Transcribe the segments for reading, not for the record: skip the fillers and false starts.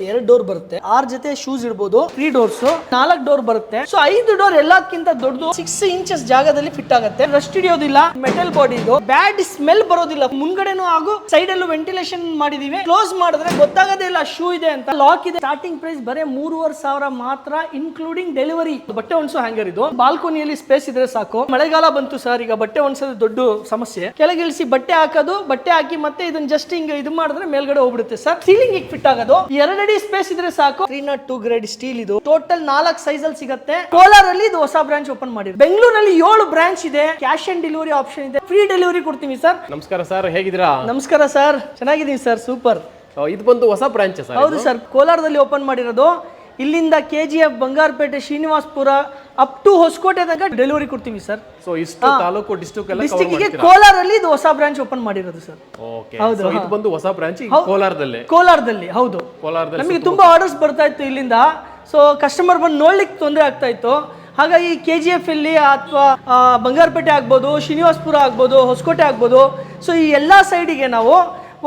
2 door ಬರುತ್ತೆ, 6 ಜೊತೆ shoes ಇಡಬಹುದು, 3 ಡೋರ್ಸ್, 4 ಡೋರ್ ಬರುತ್ತೆ. ಸೊ 5 ಡೋರ್ ಎಲ್ಲದಕ್ಕಿಂತ ದೊಡ್ಡದು, 6 ಇಂಚಸ್ ಜಾಗದಲ್ಲಿ ಫಿಟ್ ಆಗುತ್ತೆ, ರಸ್ಟ್ ಹಿಡಿಯೋದಿಲ್ಲ, ಮೆಟಲ್ ಬಾಡಿ ಇದು, ಬ್ಯಾಡ್ ಸ್ಮೆಲ್ ಬರೋದಿಲ್ಲ, ಮುಂದ್ಗಡೆನೂ ಹಾಗೂ ಸೈಡ್ ಅಲ್ಲೂ ವೆಂಟಿಲೇಷನ್ ಮಾಡಿದೀವಿ. ಕ್ಲೋಸ್ ಮಾಡಿದ್ರೆ ಗೊತ್ತಾಗೋದೇ ಇಲ್ಲ ಶೂ ಇದೆ ಅಂತ. ಲಾಕ್ ಇದೆ. ಸ್ಟಾರ್ಟಿಂಗ್ ಪ್ರೈಸ್ ಬರೀ 3,500 ಮಾತ್ರ, ಇನ್ಕ್ಲೂಡಿಂಗ್ ಡೆಲಿವರಿ. ಬಟ್ಟೆ ಒಣಸೋ ಹ್ಯಾಂಗರ್ ಇದು. ಬಾಲ್ಕೋನಿಯಲ್ಲಿ ಸ್ಪೇಸ್ ಇದ್ರೆ ಸಾಕು. ಮಳೆಗಾಲ ಬಂತು ಸರ್, ಈಗ ಬಟ್ಟೆ ಒಣಸೋದು ದೊಡ್ಡ ಸಮಸ್ಯೆ. ಕೆಳಗಿಳಿಸಿ ಬಟ್ಟೆ ಹಾಕೋದು, ಬಟ್ಟೆ ಹಾಕಿ ಮತ್ತೆ ಇದನ್ನ ಜಸ್ಟ್ ಹಿಂಗ್ ಇದು ಮಾಡಿದ್ರೆ ಮೇಲ್ಗಡೆ ಹೋಗ್ಬಿಡುತ್ತೆ ಸರ್. ಸೀಲಿಂಗ್ ಫಿಟ್ ಆಗೋದು, 2 ಅಡಿ ಸ್ಪೇಸ್ ಇದ್ರೆ ಸಾಕು. 302 ಗ್ರೇಡ್ ಸ್ಟೀಲ್ ಇದು. ಟೋಟಲ್ 4 ಸೈಜ್ ಅಲ್ಲಿ ಸಿಗುತ್ತೆ. ಕೋಲಾರ್ ಅಲ್ಲಿ ಇದು ಹೊಸ ಬ್ರಾಂಚ್ ಓಪನ್ ಮಾಡಿದ್ರು. ಬೆಂಗಳೂರಲ್ಲಿ 7 ಬ್ರಾಂಚ್ ಇದೆ. ಕ್ಯಾಶ್ ಆನ್ ಡೆಲಿವರಿ ಆಪ್ಷನ್ ಇದೆ. ಫ್ರೀ ಡೆಲಿವರಿ ಕೊಡ್ತೀವಿ ಸರ್. ನಮಸ್ಕಾರ ಸರ್, ಹೇಗಿದ್ದೀರಾ? ನಮಸ್ಕಾರ ಸರ್, ಚೆನ್ನಾಗಿದ್ದೀನಿ ಸರ್, ಸೂಪರ್. ಇದು ಬಂದು ಹೊಸ ಬ್ರಾಂಚ್ ಸರ್? ಹೌದು ಸರ್, ಕೋಲಾರದಲ್ಲಿ ಓಪನ್ ಮಾಡಿರೋದು. ಇಲ್ಲಿಂದ KGF, Bangarapete, Srinivaspur up to Hoskote ತನಕ ಡೆಲಿವರಿ ಕೊಡ್ತೀವಿ ಸರ್. ಸೊ ಇಷ್ಟು ತಾಲೂಕು ಡಿಸ್ಟ್ರಿಕ್ಟ್ಗೆ ಕೋಲಾರಲ್ಲಿ ಇದು ಹೊಸ ಬ್ರಾಂಚ್ ಓಪನ್ ಮಾಡಿರೋದು ಸರ್. ಓಕೆ, ಹೌದು. ಇದು ಬಂದು ಹೊಸ ಬ್ರಾಂಚ್ ಕೋಲಾರದಲ್ಲಿ. ಹೌದು. ಕೋಲಾರದಲ್ಲಿ ನಮಗೆ ತುಂಬಾ ಆರ್ಡರ್ಸ್ ಬರ್ತಾ ಇತ್ತು ಇಲ್ಲಿಂದ. ಸೊ ಕಸ್ಟಮರ್ ಬಂದು ನೋಡ್ಲಿಕ್ಕೆ ತೊಂದರೆ ಆಗ್ತಾ ಇತ್ತು. ಹಾಗಾಗಿ KGF ಇಲ್ಲಿ ಅಥವಾ ಬಂಗಾರಪೇಟೆ ಆಗ್ಬೋದು, ಶ್ರೀನಿವಾಸಪುರ ಆಗ್ಬೋದು, ಹೊಸಕೋಟೆ ಆಗ್ಬೋದು, ಸೊ ಈ ಎಲ್ಲ ಸೈಡಿಗೆ ನಾವು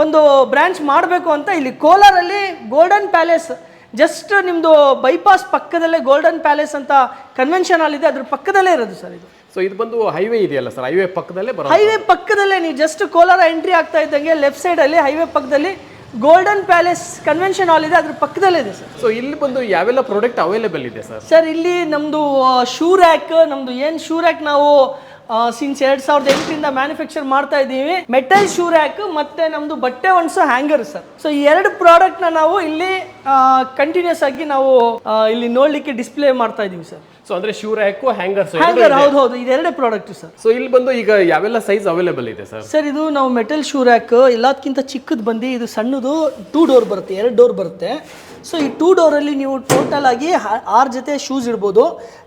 ಒಂದು ಬ್ರಾಂಚ್ ಮಾಡಬೇಕು ಅಂತ ಇಲ್ಲಿ ಕೋಲಾರಲ್ಲಿ ಗೋಲ್ಡನ್ ಪ್ಯಾಲೇಸ್, ಜಸ್ಟ್ ನಿಮ್ದು ಬೈಪಾಸ್ ಪಕ್ಕದಲ್ಲೇ ಗೋಲ್ಡನ್ ಪ್ಯಾಲೇಸ್ ಅಂತ ಕನ್ವೆನ್ಷನ್ ಹಾಲ್ ಇದೆ, ಅದ್ರ ಪಕ್ಕದಲ್ಲೇ ಇರೋದು ಸರ್ ಇದು. ಸೊ ಇದು ಬಂದು ಹೈವೇ ಇದೆಯಲ್ಲ ಸರ್, ಹೈವೇ ಪಕ್ಕದಲ್ಲೇ ಬರೋದು. ಹೈವೇ ಪಕ್ಕದಲ್ಲೇ ನೀವು ಜಸ್ಟ್ ಕೋಲಾರ ಎಂಟ್ರಿ ಆಗ್ತಾ ಇದ್ದಂಗೆ ಲೆಫ್ಟ್ ಸೈಡ್ ಅಲ್ಲಿ ಹೈವೇ ಪಕ್ಕದಲ್ಲಿ ಗೋಲ್ಡನ್ ಪ್ಯಾಲೇಸ್ ಕನ್ವೆನ್ಷನ್ ಹಾಲ್ ಇದೆ, ಅದ್ರ ಪಕ್ಕದಲ್ಲೇ ಇದೆ ಸರ್. ಸೊ ಇಲ್ಲಿ ಬಂದು ಯಾವೆಲ್ಲ ಪ್ರಾಡಕ್ಟ್ ಅವೈಲೇಬಲ್ ಇದೆ ಸರ್? ಸರ್ ಇಲ್ಲಿ ನಮ್ದು ಶೂ ರ್ಯಾಕ್, ನಮ್ದು ಏನ್ ಶೂ ರ್ಯಾಕ್ ನಾವು ಸಿನ್ಸ್ 2008 ಮ್ಯಾನುಫ್ಯಾಕ್ಚರ್ ಮಾಡ್ತಾ ಇದ್ದೀವಿ. ಮೆಟಲ್ ಶೂ ರ್ಯಾಕ್ ಮತ್ತೆ ನಮ್ದು ಬಟ್ಟೆ ಒಣಸೋ ಹ್ಯಾಂಗರ್ ಸರ್. ಸೊ ಈ 2 ಪ್ರಾಡಕ್ಟ್ ನಾವು ಇಲ್ಲಿ ಕಂಟಿನ್ಯೂಸ್ ಆಗಿ ನಾವು ಇಲ್ಲಿ ನೋಡ್ಲಿಕ್ಕೆ ಡಿಸ್ಪ್ಲೇ ಮಾಡ್ತಾ ಇದೀವಿ ಸರ್. ಸೊ ಅಂದ್ರೆ ಶೂ ರ್ಯಾಕ್, ಹ್ಯಾಂಗರ್. ಹೌದು, ಇದೆರಡೇ ಪ್ರಾಡಕ್ಟ್ ಸರ್. ಸೊ ಇಲ್ಲಿ ಬಂದು ಈಗ ಯಾವೆಲ್ಲ ಸೈಜ್ ಅವೈಲೇಬಲ್ ಇದೆ ಸರ್? ಸರ್ ಇದು ನಾವು ಮೆಟಲ್ ಶೂ ರ್ಯಾಕ್ ಎಲ್ಲದಕ್ಕಿಂತ ಚಿಕ್ಕದು ಬಂದು ಇದು ಸಣ್ಣದು 2 ಡೋರ್ ಬರುತ್ತೆ, 2 ಡೋರ್ ಬರುತ್ತೆ. ಸೊ ಈ 2 ಡೋರಲ್ಲಿ ನೀವು ಟೋಟಲ್ ಆಗಿ 6 ಜೊತೆ ಶೂಸ್ ಇಡ್ಬೋದು.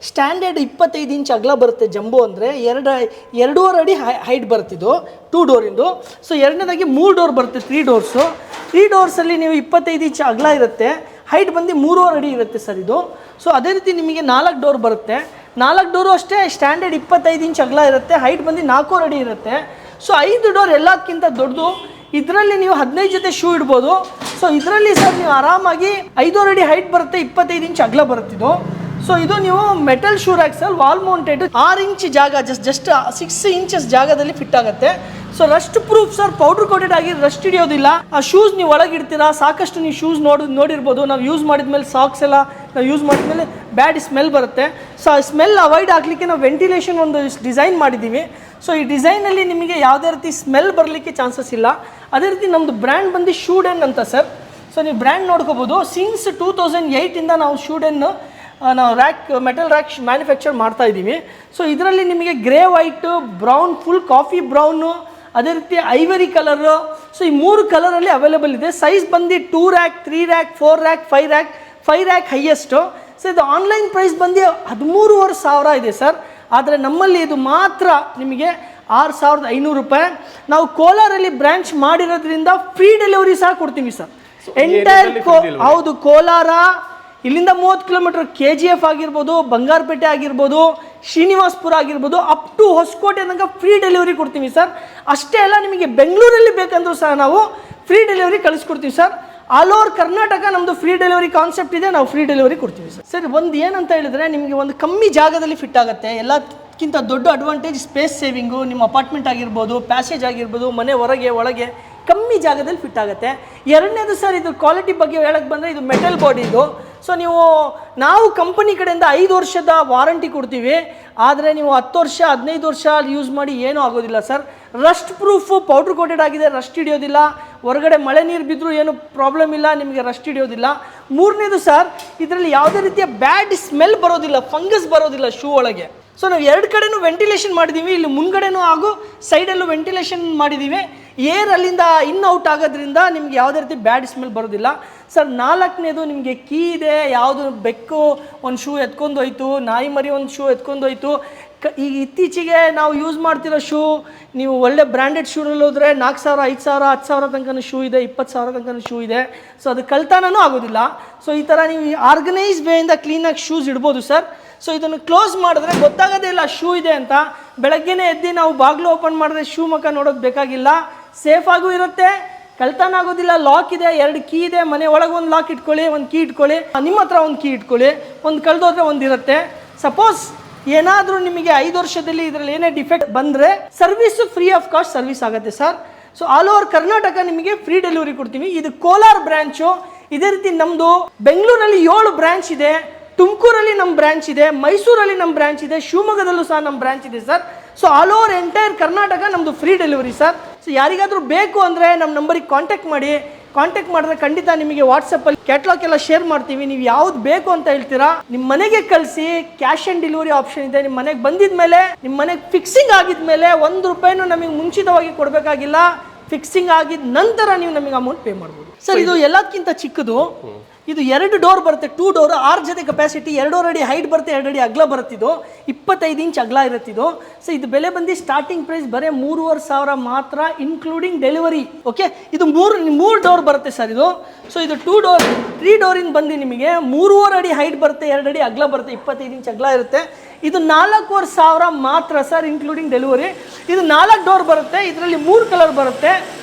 ಸ್ಟ್ಯಾಂಡರ್ಡ್ 25 ಇಂಚ್ ಅಗಲ ಬರುತ್ತೆ ಜಂಬೋ, ಅಂದರೆ 2.5 ಅಡಿ ಹೈಟ್ ಬರುತ್ತಿದ್ದು 2 ಡೋರಿಂದು. ಸೊ ಎರಡನೇದಾಗಿ 3 ಡೋರ್ ಬರುತ್ತೆ, 3 ಡೋರ್ಸು. 3 ಡೋರ್ಸಲ್ಲಿ ನೀವು 25 ಇಂಚ್ ಅಗಲ ಇರುತ್ತೆ, ಹೈಟ್ ಬಂದು 3.5 ಅಡಿ ಇರುತ್ತೆ ಸರ್ ಇದು. ಸೊ ಅದೇ ರೀತಿ ನಿಮಗೆ 4 ಡೋರ್ ಬರುತ್ತೆ. 4 ಡೋರು ಅಷ್ಟೇ ಸ್ಟ್ಯಾಂಡರ್ಡ್ 25 ಇಂಚ್ ಅಗಲ ಇರುತ್ತೆ, ಹೈಟ್ ಬಂದು 4.5 ಅಡಿ ಇರುತ್ತೆ. ಸೊ 5 ಡೋರ್ ಎಲ್ಲದಕ್ಕಿಂತ ದೊಡ್ಡದು. ಇದರಲ್ಲಿ ನೀವು 15 ಜೊತೆ ಶೂ ಇಡ್ಬೋದು. ಸೊ ಇದರಲ್ಲಿ ಸರ್ ನೀವು ಆರಾಮಾಗಿ 5.5 ಅಡಿ ಹೈಟ್ ಬರುತ್ತೆ, 25 ಇಂಚ್ ಅಗಲ ಬರುತ್ತಿದ್ದು. ಸೊ ಇದು ನೀವು metal shoe rack sir, wall mounted, 6 inch ಜಾಗ, ಜಸ್ಟ್ 6 ಇಂಚಸ್ ಜಾಗದಲ್ಲಿ ಫಿಟ್ ಆಗುತ್ತೆ. So rust proof sir, powder coated ಆಗಿ ರಸ್ಟ್ ಹಿಡಿಯೋದಿಲ್ಲ. ಆ ಶೂಸ್ ನೀವು ಒಳಗಿಡ್ತೀರಾ, ಸಾಕಷ್ಟು ನೀವು ಶೂಸ್ ನೋಡಿರ್ಬೋದು. ನಾವು ಯೂಸ್ ಮಾಡಿದ್ಮೇಲೆ ಸಾಕ್ಸ್ ಎಲ್ಲ ನಾವು ಯೂಸ್ ಮಾಡಿದ್ಮೇಲೆ ಬ್ಯಾಡ್ ಸ್ಮೆಲ್ ಬರುತ್ತೆ. ಸೊ ಆ ಸ್ಮೆಲ್ ಅವಾಯ್ಡ್ ಆಗಲಿಕ್ಕೆ ನಾವು ವೆಂಟಿಲೇಷನ್ ಒಂದು ಡಿಸೈನ್ ಮಾಡಿದ್ದೀವಿ. ಸೊ ಈ ಡಿಸೈನಲ್ಲಿ ನಿಮಗೆ ಯಾವುದೇ ರೀತಿ ಸ್ಮೆಲ್ ಬರಲಿಕ್ಕೆ ಚಾನ್ಸಸ್ ಇಲ್ಲ. ಅದೇ ರೀತಿ ನಮ್ಮದು ಬ್ರ್ಯಾಂಡ್ ಬಂದು ಶೂಡೆನ್ ಅಂತ ಸರ್. ಸೊ ನೀವು ಬ್ರ್ಯಾಂಡ್ ನೋಡ್ಕೋಬೋದು. ಸಿನ್ಸ್ 2008 ನಾವು ಶೂಡೆನ್ ನಾವು ಮೆಟಲ್ ರ್ಯಾಕ್ ಮ್ಯಾನುಫ್ಯಾಕ್ಚರ್ ಮಾಡ್ತಾ ಇದ್ದೀವಿ. ಸೊ ಇದರಲ್ಲಿ ನಿಮಗೆ grey white, brown, full coffee brown, ಅದೇ ರೀತಿ ಐವರಿ ಕಲರು. ಸೊ ಈ 3 ಕಲರಲ್ಲಿ ಅವೈಲೇಬಲ್ ಇದೆ. ಸೈಜ್ ಬಂದು 2 rack, 3 rack, 4 rack, 5 rack highest. So ಇದು ಆನ್ಲೈನ್ ಪ್ರೈಸ್ ಬಂದು 13,500 ಇದೆ ಸರ್. ಆದರೆ ನಮ್ಮಲ್ಲಿ ಇದು ಮಾತ್ರ ನಿಮಗೆ 6,500 ರೂಪಾಯಿ. ನಾವು ಕೋಲಾರಲ್ಲಿ ಬ್ರಾಂಚ್ ಮಾಡಿರೋದ್ರಿಂದ ಫ್ರೀ ಡೆಲಿವರಿ ಸಹ ಕೊಡ್ತೀವಿ ಸರ್. ಎಂಟೈರ್ ಹೌದು, ಕೋಲಾರ ಇಲ್ಲಿಂದ 30 ಕಿಲೋಮೀಟರ್, KGF ಆಗಿರ್ಬೋದು, ಬಂಗಾರಪೇಟೆ ಆಗಿರ್ಬೋದು, ಶ್ರೀನಿವಾಸಪುರ ಆಗಿರ್ಬೋದು, ಅಪ್ ಟು ಹೊಸಕೋಟೆ ತನಕ ಫ್ರೀ ಡೆಲಿವರಿ ಕೊಡ್ತೀವಿ ಸರ್. ಅಷ್ಟೇ ಅಲ್ಲ, ನಿಮಗೆ ಬೆಂಗಳೂರಲ್ಲಿ ಬೇಕಂದ್ರೂ ಸಹ ನಾವು ಫ್ರೀ ಡೆಲಿವರಿ ಕಳಿಸ್ಕೊಡ್ತೀವಿ ಸರ್. ಆಲ್ ಓವರ್ ಕರ್ನಾಟಕ ನಮ್ಮದು ಫ್ರೀ ಡೆಲಿವರಿ ಕಾನ್ಸೆಪ್ಟ್ ಇದೆ, ನಾವು ಫ್ರೀ ಡೆಲಿವರಿ ಕೊಡ್ತೀವಿ ಸರ್. ಸರ್ ಒಂದು ಏನಂತ ಹೇಳಿದ್ರೆ, ನಿಮಗೆ ಒಂದು ಕಮ್ಮಿ ಜಾಗದಲ್ಲಿ ಫಿಟ್ ಆಗುತ್ತೆ. ಎಲ್ಲಕ್ಕಿಂತ ದೊಡ್ಡ ಅಡ್ವಾಂಟೇಜ್ ಸ್ಪೇಸ್ ಸೇವಿಂಗು. ನಿಮ್ಮ ಅಪಾರ್ಟ್ಮೆಂಟ್ ಆಗಿರ್ಬೋದು, ಪ್ಯಾಸೇಜ್ ಆಗಿರ್ಬೋದು, ಮನೆ ಹೊರಗೆ ಒಳಗೆ ಕಮ್ಮಿ ಜಾಗದಲ್ಲಿ ಫಿಟ್ ಆಗುತ್ತೆ. ಎರಡನೇದು ಸರ್, ಇದು ಕ್ವಾಲಿಟಿ ಬಗ್ಗೆ ಹೇಳಕ್ಕೆ ಬಂದರೆ ಇದು ಮೆಟಲ್ ಬಾಡಿ ಇದು. ಸೊ ನಾವು ಕಂಪನಿ ಕಡೆಯಿಂದ 5 ವರ್ಷದ ವಾರಂಟಿ ಕೊಡ್ತೀವಿ. ಆದರೆ ನೀವು 10 ವರ್ಷ 15 ವರ್ಷ ಯೂಸ್ ಮಾಡಿ ಏನೂ ಆಗೋದಿಲ್ಲ ಸರ್. ರಸ್ಟ್ ಪ್ರೂಫು, ಪೌಡ್ರ್ ಕೋಟೆಡ್ ಆಗಿದೆ, ರಸ್ಟ್ ಹಿಡಿಯೋದಿಲ್ಲ. ಹೊರಗಡೆ ಮಳೆ ನೀರು ಬಿದ್ದರೂ ಏನು ಪ್ರಾಬ್ಲಮ್ ಇಲ್ಲ, ನಿಮಗೆ ರಸ್ಟ್ ಹಿಡಿಯೋದಿಲ್ಲ. ಮೂರನೇದು ಸರ್, ಇದರಲ್ಲಿ ಯಾವುದೇ ರೀತಿಯ ಬ್ಯಾಡ್ ಸ್ಮೆಲ್ ಬರೋದಿಲ್ಲ, ಫಂಗಸ್ ಬರೋದಿಲ್ಲ ಶೂ ಒಳಗೆ. ಸೊ ನಾವು 2 ಕಡೆನೂ ವೆಂಟಿಲೇಷನ್ ಮಾಡಿದ್ದೀವಿ. ಇಲ್ಲಿ ಮುಂದ್ಗಡೆನೂ ಹಾಗೂ ಸೈಡಲ್ಲೂ ವೆಂಟಿಲೇಷನ್ ಮಾಡಿದ್ದೀವಿ. ಏರ್ ಅಲ್ಲಿಂದ ಇನ್ ಔಟ್ ಆಗೋದ್ರಿಂದ ನಿಮ್ಗೆ ಯಾವುದೇ ರೀತಿ ಬ್ಯಾಡ್ ಸ್ಮೆಲ್ ಬರೋದಿಲ್ಲ ಸರ್. 4ನೇದು ನಿಮಗೆ ಕೀ ಇದೆ. ಯಾವುದು ಬೆಕ್ಕು ಒಂದು ಶೂ ಎತ್ಕೊಂಡೋಯ್ತು, ನಾಯಿ ಮರಿ ಒಂದು ಶೂ ಎತ್ಕೊಂಡೋಯ್ತು. ಈಗ ಇತ್ತೀಚೆಗೆ ನಾವು ಯೂಸ್ ಮಾಡ್ತಿರೋ ಶೂ, ನೀವು ಒಳ್ಳೆ ಬ್ರ್ಯಾಂಡೆಡ್ ಶೂನಲ್ಲಿ ಹೋದರೆ 4,000, 5,000, 10,000 ತನಕ ಶೂ ಇದೆ, 20,000 ತನಕ ಶೂ ಇದೆ. ಸೊ ಅದು ಕಳ್ತನೂ ಆಗೋದಿಲ್ಲ. ಸೊ ಈ ಥರ ನೀವು ಆರ್ಗನೈಸ್ ವೇಯಿಂದ ಕ್ಲೀನಾಗಿ ಶೂಸ್ ಇಡ್ಬೋದು ಸರ್. ಸೊ ಇದನ್ನು ಕ್ಲೋಸ್ ಮಾಡಿದ್ರೆ ಗೊತ್ತಾಗೋದೇ ಇಲ್ಲ ಶೂ ಇದೆ ಅಂತ. ಬೆಳಗ್ಗೆನೇ ಎದ್ದು ನಾವು ಬಾಗಿಲು ಓಪನ್ ಮಾಡಿದ್ರೆ ಶೂ ಮುಖ ನೋಡೋದು ಬೇಕಾಗಿಲ್ಲ. ಸೇಫ್ ಆಗೂ ಇರುತ್ತೆ, ಕಳ್ತನ ಆಗೋದಿಲ್ಲ. ಲಾಕ್ ಇದೆ, 2 ಕೀ ಇದೆ, ಮನೆ ಒಳಗೆ ಒಂದು ಲಾಕ್ ಇಟ್ಕೊಳ್ಳಿ, ಒಂದು ಕೀ ಇಟ್ಕೊಳ್ಳಿ, ನಿಮ್ಮ ಹತ್ರ ಒಂದು ಕೀ ಇಟ್ಕೊಳ್ಳಿ, ಒಂದು ಕಳೆದೋದ್ರೆ ಒಂದು ಇರುತ್ತೆ. ಸಪೋಸ್ ಏನಾದರೂ ನಿಮಗೆ 5 ವರ್ಷದಲ್ಲಿ ಇದರಲ್ಲಿ ಏನೇ ಡಿಫೆಕ್ಟ್ ಬಂದರೆ service free of cost service ಆಗುತ್ತೆ sir. So all over Karnataka ನಿಮಗೆ ಫ್ರೀ ಡೆಲಿವರಿ ಕೊಡ್ತೀವಿ. ಇದು ಕೋಲಾರ ಬ್ರ್ಯಾಂಚು. ಇದೇ ರೀತಿ ನಮ್ಮದು ಬೆಂಗಳೂರಲ್ಲಿ 7 ಬ್ರ್ಯಾಂಚ್ ಇದೆ, ತುಮಕೂರಲ್ಲಿ ನಮ್ಮ ಬ್ರ್ಯಾಂಚ್ ಇದೆ, ಮೈಸೂರಲ್ಲಿ ನಮ್ಮ ಬ್ರ್ಯಾಂಚ್ ಇದೆ, ಶಿವಮೊಗ್ಗದಲ್ಲೂ ಸಹ ನಮ್ಮ ಬ್ರ್ಯಾಂಚ್ ಇದೆ sir. So all over entire Karnataka ನಮ್ಮದು ಫ್ರೀ ಡೆಲಿವರಿ ಸರ್. ಸೊ ಯಾರಿಗಾದರೂ ಬೇಕು ಅಂದರೆ ನಮ್ಮ ನಂಬರಿಗೆ ಕಾಂಟ್ಯಾಕ್ಟ್ ಮಾಡಿ. ಕಾಂಟ್ಯಾಕ್ಟ್ ಮಾಡಿದ್ರೆ ಖಂಡಿತ ನಿಮಗೆ ವಾಟ್ಸಪ್ಪಲ್ಲಿ ಕ್ಯಾಟ್ಲಾಗ್ ಎಲ್ಲ ಶೇರ್ ಮಾಡ್ತೀವಿ. ನೀವು ಯಾವ್ದು ಬೇಕು ಅಂತ ಹೇಳ್ತೀರಾ ನಿಮ್ಮ ಮನೆಗೆ ಕಳಿಸಿ. ಕ್ಯಾಶ್ ಆನ್ ಡೆಲಿವರಿ ಆಪ್ಷನ್ ಇದೆ. ನಿಮ್ಮ ಮನೆಗೆ ಬಂದಿದ ಮೇಲೆ, ನಿಮ್ಮ ಮನೆಗೆ ಫಿಕ್ಸಿಂಗ್ ಆಗಿದ ಮೇಲೆ ₹1 ನಮಗೆ ಮುಂಚಿತವಾಗಿ ಕೊಡಬೇಕಾಗಿಲ್ಲ. ಫಿಕ್ಸಿಂಗ್ ಆಗಿದ ನಂತರ ನೀವು ನಮಗೆ ಅಮೌಂಟ್ ಪೇ ಮಾಡ್ಬೋದು ಸರ್. ಇದು ಎಲ್ಲದಕ್ಕಿಂತ ಚಿಕ್ಕದು. ಇದು 2 ಡೋರ್ ಬರುತ್ತೆ, 2 ಡೋರ್, 6 ಜೊತೆ ಕೆಪಾಸಿಟಿ, 2.5 ಅಡಿ ಹೈಟ್ ಬರುತ್ತೆ, 2 ಅಡಿ ಅಗಲ ಬರುತ್ತಿದ್ದು, 25 ಇಂಚ್ ಅಗಲ ಇರುತ್ತಿದ್ದು. ಸೊ ಇದು ಬೆಲೆ ಬಂದು ಸ್ಟಾರ್ಟಿಂಗ್ ಪ್ರೈಸ್ ಬರೀ 3,500 ಮಾತ್ರ, ಇನ್ಕ್ಲೂಡಿಂಗ್ ಡೆಲಿವರಿ. ಓಕೆ, ಇದು 3 ಡೋರ್ ಬರುತ್ತೆ ಸರ್ ಇದು. ಸೊ ಇದು 2 ಡೋರ್, 3 ಡೋರಿಂದ ಬಂದು ನಿಮಗೆ 3.5 ಅಡಿ ಹೈಟ್ ಬರುತ್ತೆ, 2 ಅಡಿ ಅಗಲ ಬರುತ್ತೆ, 25 ಇಂಚ್ ಅಗಲ ಇರುತ್ತೆ. ಇದು 4,500 ಮಾತ್ರ ಸರ್, ಇನ್ಕ್ಲೂಡಿಂಗ್ ಡೆಲಿವರಿ. ಇದು 4 ಡೋರ್ ಬರುತ್ತೆ. ಇದರಲ್ಲಿ 3 ಕಲರ್ ಬರುತ್ತೆ,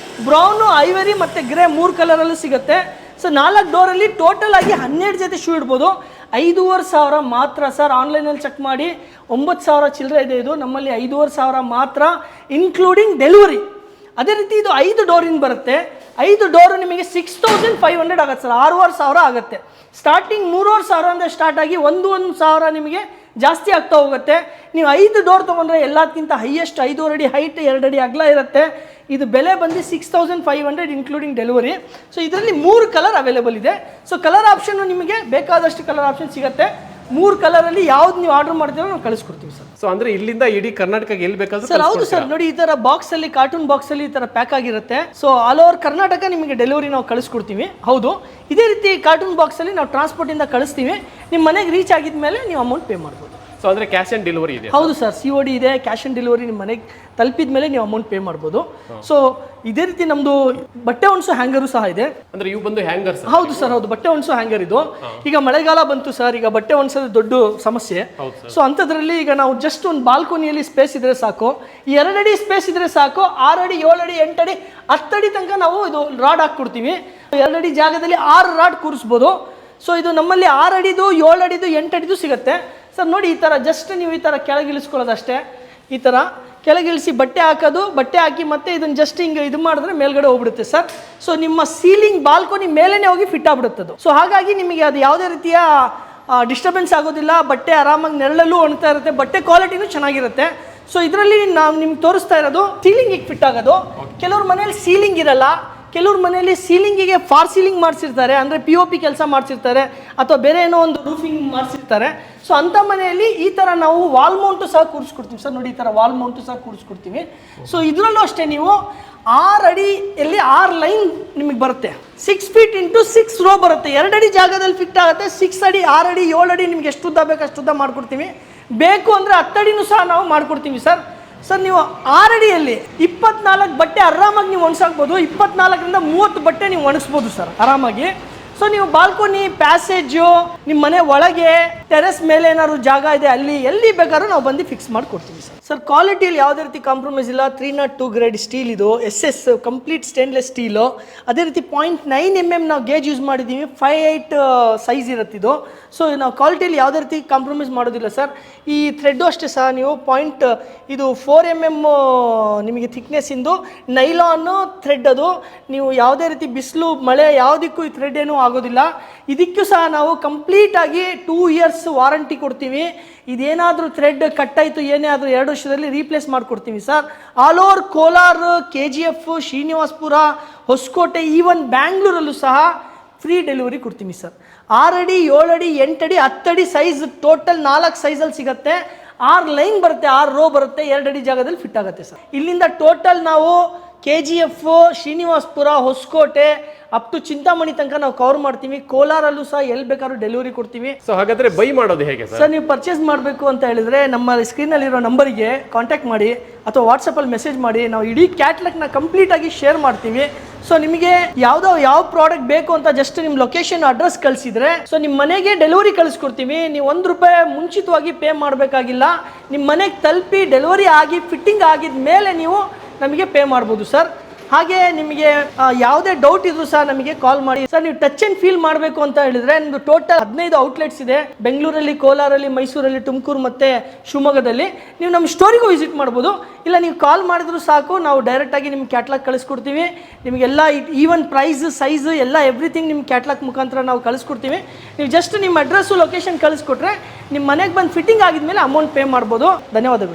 ಬ್ರೌನು, ಐವರಿ ಮತ್ತು ಗ್ರೇ 3 ಕಲರಲ್ಲೂ ಸಿಗುತ್ತೆ. ಸೊ 4 ಡೋರಲ್ಲಿ ಟೋಟಲ್ ಆಗಿ 12 ಜೊತೆ ಶೂ ಇಡ್ಬೋದು. 5,500 ಮಾತ್ರ ಸರ್. ಆನ್ಲೈನಲ್ಲಿ ಚೆಕ್ ಮಾಡಿ 9,000 ಚಿಲ್ಲರೆ ಇದೆ. ಇದು ನಮ್ಮಲ್ಲಿ 5,500 ಮಾತ್ರ, ಇನ್ಕ್ಲೂಡಿಂಗ್ ಡೆಲಿವರಿ. ಅದೇ ರೀತಿ ಇದು 5 ಡೋರಿಂದ ಬರುತ್ತೆ. 5 ಡೋರು ನಿಮಗೆ 6,500 ಆಗುತ್ತೆ ಸರ್, 6,500 ಆಗುತ್ತೆ. ಸ್ಟಾರ್ಟಿಂಗ್ 3,500 ಅಂದರೆ ಸ್ಟಾರ್ಟ್ ಆಗಿ 1,000 ನಿಮಗೆ ಜಾಸ್ತಿ ಆಗ್ತಾ ಹೋಗುತ್ತೆ. ನೀವು 5 ಡೋರ್ ತೊಗೊಂಡ್ರೆ ಎಲ್ಲದಕ್ಕಿಂತ ಹೈಯೆಸ್ಟ್ 5.5 ಅಡಿ ಹೈಟ್, 2 ಅಡಿ ಅಗಲ ಇರುತ್ತೆ. ಇದು ಬೆಲೆ ಬಂದು 6,500 ಇನ್ಕ್ಲೂಡಿಂಗ್ ಡೆಲಿವರಿ. ಸೊ ಇದರಲ್ಲಿ 3 ಕಲರ್ ಅವೈಲೇಬಲ್ ಇದೆ. ಸೊ ಕಲರ್ ಆಪ್ಷನ್ನು ನಿಮಗೆ ಬೇಕಾದಷ್ಟು ಕಲರ್ ಆಪ್ಷನ್ ಸಿಗುತ್ತೆ. 3 ಕಲರಲ್ಲಿ ಯಾವ್ದು ನೀವು ಆರ್ಡರ್ ಮಾಡ್ತೀರೋ ನಾವು ಕಳಿಸ್ಕೊಡ್ತೀವಿ ಸರ್. ಸೊ ಅಂದ್ರೆ ಇಲ್ಲಿಂದ ಇಡೀ ಕರ್ನಾಟಕ ಎಲ್ಲಿ ಬೇಕಾದ್ರೂ ಸರ್? ಹೌದು ಸರ್, ನೋಡಿ ಈ ತರ ಬಾಕ್ಸ್ ಅಲ್ಲಿ, ಕಾರ್ಟೂನ್ ಬಾಕ್ಸ್ ಅಲ್ಲಿ ಈ ತರ ಪ್ಯಾಕ್ ಆಗಿರುತ್ತೆ. ಸೊ ಆಲ್ ಓವರ್ ಕರ್ನಾಟಕ ನಿಮಗೆ ಡೆಲಿವರಿ ನಾವು ಕಳಿಸ್ಕೊಡ್ತೀವಿ. ಹೌದು, ಇದೇ ರೀತಿ ಕಾರ್ಟೂನ್ ಬಾಕ್ಸ್ ಅಲ್ಲಿ ನಾವು ಟ್ರಾನ್ಸ್ಪೋರ್ಟ್ ಇಂದ ಕಳಿಸ್ತೀವಿ. ನಿಮ್ಮ ಮನೆಗೆ ರೀಚ್ ಆಗಿದ ಮೇಲೆ ನೀವು ಅಮೌಂಟ್ ಪೇ ಮಾಡ್ಬೋದು. ಸೊ ಅಂದ್ರೆ ಕ್ಯಾಶ್ ಆನ್ ಡೆಲಿವರಿ ಇದೆ? ಹೌದು ಸರ್, COD ಇದೆ. ಕ್ಯಾಶ್ ಆನ್ ಡೆಲಿವರಿ ನಿಮ್ಮ ಮನೆಗೆ ತಲುಪಿದ ಮೇಲೆ ನೀವು ಅಮೌಂಟ್ ಪೇ ಮಾಡ್ಬೋದು. ಸೊ ಇದೇ ರೀತಿ ನಮ್ದು ಬಟ್ಟೆ ಒಣಸೋ ಹ್ಯಾಂಗರು ಸಹ ಇದೆ. ಅಂದ್ರೆ ಇವು ಬಂದು ಹ್ಯಾಂಗರ್ಸ್? ಹೌದು ಸರ್, ಹೌದು, ಬಟ್ಟೆ ಒಣಸೋ ಹ್ಯಾಂಗರ್ ಇದು. ಈಗ ಮಳೆಗಾಲ ಬಂತು ಸರ್, ಈಗ ಬಟ್ಟೆ ಒಣಸೋದು ದೊಡ್ಡ ಸಮಸ್ಯೆ. ಸೊ ಅಂಥದ್ರಲ್ಲಿ ಈಗ ನಾವು ಜಸ್ಟ್ ಒಂದು ಬಾಲ್ಕೋನಿಯಲ್ಲಿ ಸ್ಪೇಸ್ ಇದ್ರೆ ಸಾಕು, 2 ಅಡಿ ಸ್ಪೇಸ್ ಇದ್ರೆ ಸಾಕು, 6 ಅಡಿ, 7 ಅಡಿ, 8 ಅಡಿ, 10 ಅಡಿ ತನಕ ನಾವು ಇದು ರಾಡ್ ಹಾಕ್ಕೊಡ್ತೀವಿ. 2 ಅಡಿ ಜಾಗದಲ್ಲಿ 6 ರಾಡ್ ಕೂರಿಸ್ಬೋದು. ಸೊ ಇದು ನಮ್ಮಲ್ಲಿ 6 ಅಡಿದು, 7 ಅಡಿದು, 8 ಅಡಿದು ಸಿಗುತ್ತೆ ಸರ್. ನೋಡಿ ಈ ಥರ ಜಸ್ಟ್ ನೀವು ಈ ಥರ ಕೆಳಗಿಳಿಸ್ಕೊಳ್ಳೋದಷ್ಟೇ. ಈ ಥರ ಕೆಳಗಿಳಿಸಿ ಬಟ್ಟೆ ಹಾಕೋದು, ಬಟ್ಟೆ ಹಾಕಿ ಮತ್ತೆ ಇದನ್ನು ಜಸ್ಟ್ ಹಿಂಗೆ ಇದು ಮಾಡಿದ್ರೆ ಮೇಲ್ಗಡೆ ಹೋಗ್ಬಿಡುತ್ತೆ ಸರ್. ಸೊ ನಿಮ್ಮ ಸೀಲಿಂಗ್ ಬಾಲ್ಕೋನಿ ಮೇಲೇ ಹೋಗಿ ಫಿಟ್ ಆಗ್ಬಿಡುತ್ತದು. ಸೊ ಹಾಗಾಗಿ ನಿಮಗೆ ಅದು ಯಾವುದೇ ರೀತಿಯ ಡಿಸ್ಟರ್ಬೆನ್ಸ್ ಆಗೋದಿಲ್ಲ. ಬಟ್ಟೆ ಆರಾಮಾಗಿ ನೆರಳಲ್ಲೂ ಒಣಗ್ತಾ ಇರುತ್ತೆ, ಬಟ್ಟೆ ಕ್ವಾಲಿಟಿನೂ ಚೆನ್ನಾಗಿರುತ್ತೆ. ಸೊ ಇದರಲ್ಲಿ ನಾವು ನಿಮ್ಗೆ ತೋರಿಸ್ತಾ ಇರೋದು ಸೀಲಿಂಗಿಗೆ ಫಿಟ್ ಆಗೋದು. ಕೆಲವ್ರ ಮನೇಲಿ ಸೀಲಿಂಗ್ ಇರಲ್ಲ, ಕೆಲವ್ರ ಮನೆಯಲ್ಲಿ ಸೀಲಿಂಗಿಗೆ ಫಾರ್ ಸೀಲಿಂಗ್ ಮಾಡಿಸಿರ್ತಾರೆ, ಅಂದರೆ POP ಕೆಲಸ ಮಾಡಿಸಿರ್ತಾರೆ, ಅಥವಾ ಬೇರೆ ಏನೋ ಒಂದು ರೂಫಿಂಗ್ ಮಾಡಿಸಿರ್ತಾರೆ. ಸೊ ಅಂಥ ಮನೆಯಲ್ಲಿ ಈ ಥರ ನಾವು ವಾಲ್ ಮೌಂಟು ಸಹ ಕೂರಿಸ್ಕೊಡ್ತೀವಿ ಸರ್. ನೋಡಿ ಈ ಥರ ವಾಲ್ ಮೌಂಟು ಸಹ ಕೂರಿಸ್ಕೊಡ್ತೀವಿ. ಸೊ ಇದರಲ್ಲೂ ಅಷ್ಟೇ ನೀವು 6 ಅಡಿಯಲ್ಲಿ 6 ಲೈನ್ ನಿಮಗೆ ಬರುತ್ತೆ. 6 ಫೀಟ್ ಇಂಟು 6 ರೋ ಬರುತ್ತೆ. 2 ಅಡಿ ಜಾಗದಲ್ಲಿ ಫಿಟ್ ಆಗುತ್ತೆ. 6 ಅಡಿ, 6 ಅಡಿ, 7 ಅಡಿ ನಿಮ್ಗೆ ಎಷ್ಟು ಉದ್ದ ಬೇಕು ಅಷ್ಟು ಉದ್ದ ಮಾಡ್ಕೊಡ್ತೀವಿ. ಬೇಕು ಅಂದರೆ 10 ಅಡಿನೂ ಸಹ ನಾವು ಮಾಡ್ಕೊಡ್ತೀವಿ ಸರ್. ಸರ್ ನೀವು 6 ಅಡಿಯಲ್ಲಿ 24 ಬಟ್ಟೆ ಆರಾಮಾಗಿ ನೀವು ಒಣಸಾಕ್ಬೋದು. 24ರಿಂದ 30 ಬಟ್ಟೆ ನೀವು ಒಣಗಿಸ್ಬೋದು ಸರ್ ಆರಾಮಾಗಿ. ಸೊ ನೀವು ಬಾಲ್ಕೋನಿ, ಪ್ಯಾಸೇಜು, ನಿಮ್ಮ ಮನೆ ಒಳಗೆ, ಟೆರೆಸ್ ಮೇಲೆ ಏನಾದ್ರು ಜಾಗ ಇದೆ ಅಲ್ಲಿ ಎಲ್ಲಿ ಬೇಕಾದ್ರೂ ನಾವು ಬಂದು ಫಿಕ್ಸ್ ಮಾಡಿಕೊಡ್ತೀವಿ ಸರ್. ಸರ್ ಕ್ವಾಲಿಟಿಯಲ್ಲಿ ಯಾವುದೇ ರೀತಿ ಕಾಂಪ್ರಮೈಸ್ ಇಲ್ಲ. 302 ಗ್ರೇಡ್ ಸ್ಟೀಲ್ ಇದು, SS ಕಂಪ್ಲೀಟ್ ಸ್ಟೇನ್ಲೆಸ್ ಸ್ಟೀಲು. ಅದೇ ರೀತಿ 0.9 mm ನಾವು ಗೇಜ್ ಯೂಸ್ ಮಾಡಿದ್ದೀವಿ. 5'8" ಸೈಜ್ ಇರುತ್ತಿದ್ದು. ಸೊ ನಾವು ಕ್ವಾಲಿಟಿಯಲ್ಲಿ ಯಾವುದೇ ರೀತಿ ಕಾಂಪ್ರಮೈಸ್ ಮಾಡೋದಿಲ್ಲ ಸರ್. ಈ ಥ್ರೆಡ್ಡು ಅಷ್ಟೇ ಸಹ ನೀವು ಇದು 4 mm ನಿಮಗೆ ಥಿಕ್ನೆಸ್ಸಿಂದು ನೈಲಾನು ಥ್ರೆಡ್. ಅದು ನೀವು ಯಾವುದೇ ರೀತಿ ಬಿಸಿಲು, ಮಳೆ ಯಾವುದಕ್ಕೂ ಈ ಥ್ರೆಡ್ ಏನೂ ಆಗೋದಿಲ್ಲ. ಇದಕ್ಕೂ ಸಹ ನಾವು ಕಂಪ್ಲೀಟಾಗಿ 2 ಇಯರ್ಸ್ ವಾರಂಟಿ ಕೊಡ್ತೀವಿ. ಇದೇನಾದರೂ ಥ್ರೆಡ್ ಕಟ್ಟಾಯಿತು ಏನೇ ಆದರೂ 2 ವರ್ಷದಲ್ಲಿ ರೀಪ್ಲೇಸ್ ಮಾಡಿಕೊಡ್ತೀವಿ sir. All over Kolar, KGF, Srinivaspur, Hoskote, even ಬ್ಯಾಂಗ್ಳೂರಲ್ಲೂ ಸಹ ಫ್ರೀ ಡೆಲಿವರಿ ಕೊಡ್ತೀನಿ ಸರ್. 6 ಅಡಿ, 7 ಅಡಿ, 8 ಅಡಿ, 10 ಅಡಿ ಸೈಜ್ ಟೋಟಲ್ 4 ಸೈಜಲ್ಲಿ ಸಿಗುತ್ತೆ. 6 ಲೈನ್ ಬರುತ್ತೆ, 6 ರೋ ಬರುತ್ತೆ, 2 ಅಡಿ ಜಾಗದಲ್ಲಿ ಫಿಟ್ ಆಗುತ್ತೆ ಸರ್. ಇಲ್ಲಿಂದ ಟೋಟಲ್ ನಾವು KGF, Srinivaspur, Hoskote up to Chintamani ತನಕ ನಾವು ಕವರ್ ಮಾಡ್ತೀವಿ. ಕೋಲಾರಲ್ಲೂ ಸಹ ಎಲ್ಲಿ ಬೇಕಾದ್ರೂ ಡೆಲಿವರಿ ಕೊಡ್ತೀವಿ. ಸೊ ಹಾಗಾದ್ರೆ ಬೈ ಮಾಡೋದು ಹೇಗೆ ಸರ್? ನೀವು ಪರ್ಚೇಸ್ ಮಾಡಬೇಕು ಅಂತ ಹೇಳಿದ್ರೆ ನಮ್ಮ ಸ್ಕ್ರೀನಲ್ಲಿರೋ ನಂಬರಿಗೆ ಕಾಂಟ್ಯಾಕ್ಟ್ ಮಾಡಿ ಅಥವಾ ವಾಟ್ಸಪ್ಪಲ್ಲಿ ಮೆಸೇಜ್ ಮಾಡಿ. ನಾವು ಇಡೀ ಕ್ಯಾಟ್ಲಾಗ್ನ ಕಂಪ್ಲೀಟಾಗಿ ಶೇರ್ ಮಾಡ್ತೀವಿ. ಸೊ ನಿಮಗೆ ಯಾವ ಪ್ರಾಡಕ್ಟ್ ಬೇಕು ಅಂತ ಜಸ್ಟ್ ನಿಮ್ಮ ಲೊಕೇಶನ್, ಅಡ್ರೆಸ್ ಕಳಿಸಿದ್ರೆ ಸೊ ನಿಮ್ಮ ಮನೆಗೆ ಡೆಲಿವರಿ ಕಳಿಸ್ಕೊಡ್ತೀವಿ. ನೀವು ₹1 ಮುಂಚಿತವಾಗಿ ಪೇ ಮಾಡಬೇಕಾಗಿಲ್ಲ. ನಿಮ್ಮ ಮನೆಗೆ ತಲುಪಿ ಡೆಲಿವರಿ ಆಗಿ ಫಿಟ್ಟಿಂಗ್ ಆಗಿದ ಮೇಲೆ ನೀವು ನಮಗೆ ಪೇ ಮಾಡ್ಬೋದು ಸರ್. ಹಾಗೆ ನಿಮಗೆ ಯಾವುದೇ ಡೌಟ್ ಇದ್ರೂ ಸಹ ನಮಗೆ ಕಾಲ್ ಮಾಡಿ. ಸರ್ ನೀವು ಟಚ್ ಅಂಡ್ ಫೀಲ್ ಮಾಡಬೇಕು ಅಂತ ಹೇಳಿದ್ರೆ ನಿಮ್ದು ಟೋಟಲ್ 15 ಔಟ್ಲೆಟ್ಸ್ ಇದೆ ಬೆಂಗಳೂರಲ್ಲಿ, ಕೋಲಾರಲ್ಲಿ, ಮೈಸೂರಲ್ಲಿ, ತುಮಕೂರು ಮತ್ತೆ ಶಿವಮೊಗ್ಗದಲ್ಲಿ. ನೀವು ನಮ್ಮ ಸ್ಟೋರಿಗೂ ವಿಸಿಟ್ ಮಾಡ್ಬೋದು, ಇಲ್ಲ ನೀವು ಕಾಲ್ ಮಾಡಿದ್ರು ಸಾಕು, ನಾವು ಡೈರೆಕ್ಟಾಗಿ ನಿಮ್ಗೆ ಕ್ಯಾಟ್ಲಾಗ್ ಕಳಿಸ್ಕೊಡ್ತೀವಿ. ನಿಮಗೆಲ್ಲ ಈವನ್ ಪ್ರೈಸ್, ಸೈಜ್ ಎಲ್ಲ ಎವ್ರಿಥಿಂಗ್ ನಿಮ್ಮ ಕ್ಯಾಟ್ಲಾಗ್ ಮುಖಾಂತರ ನಾವು ಕಳಿಸ್ಕೊಡ್ತೀವಿ. ನೀವು ಜಸ್ಟ್ ನಿಮ್ಮ ಅಡ್ರೆಸ್ಸು, ಲೊಕೇಶನ್ ಕಳಿಸ್ಕೊಟ್ರೆ ನಿಮ್ಮ ಮನೆಗೆ ಬಂದು ಫಿಟ್ಟಿಂಗ್ ಆಗಿದ್ಮೇಲೆ ಅಮೌಂಟ್ ಪೇ ಮಾಡ್ಬೋದು. ಧನ್ಯವಾದಗಳು.